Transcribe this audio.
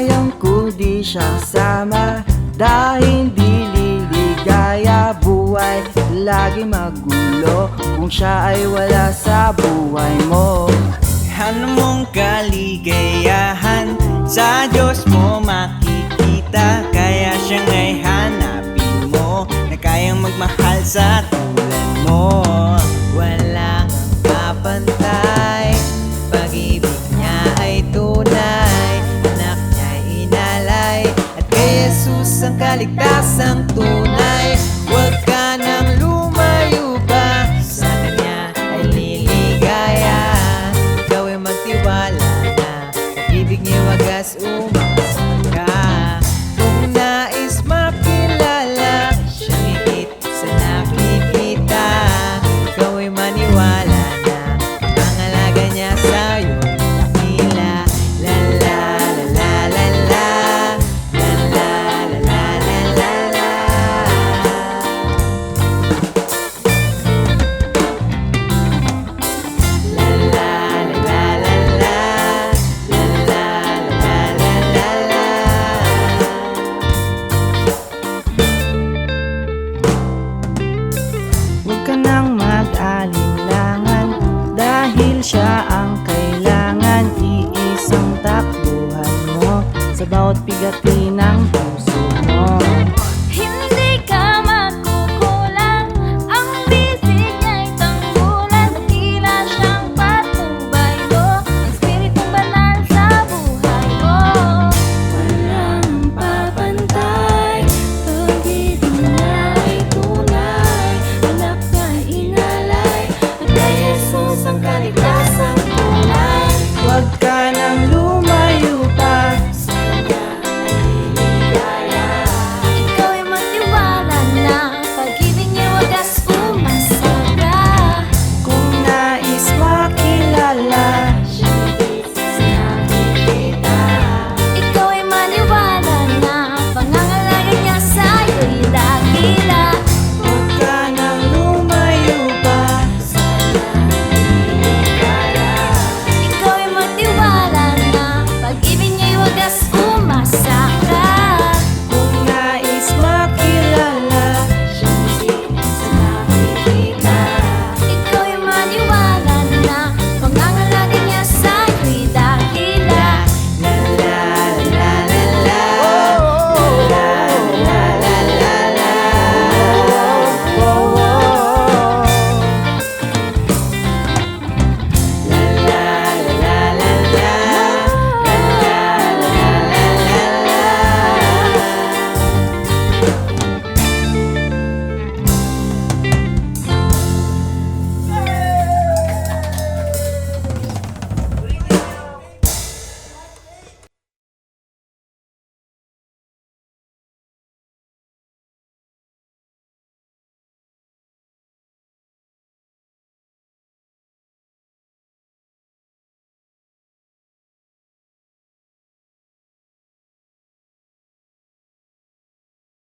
sayang kung di siya kasama. Dahil hindi liligaya buhay, lagi magulo kung siya ay wala sa buhay mo. Ano mong kaligayahan sa Diyos mo makikita, kaya siyang ay hanapin mo na kayang magmahal sa tulad mo. Walang kapantay, pag-ibig niya ay tunay, anak niya inalay, at kay Jesus ang kaligtasang tunay. Huwag ka nang lumayo pa, sa kanya ay liligaya. Ikaw ay magtiwala na, pag-ibig niya wagas umasa ka. Kung nais makilala siyang higit sa nakikita, ikaw ay maniwala na ang alaga niya sa'yo dakila. La la la la la la, la la la la la la. La la la la la, la la la la la la. Huwag ka nang mag-alinlangan, dahil siya ang kailangan. Iisang takbuhan mo sa bawat bigati ng puso mo.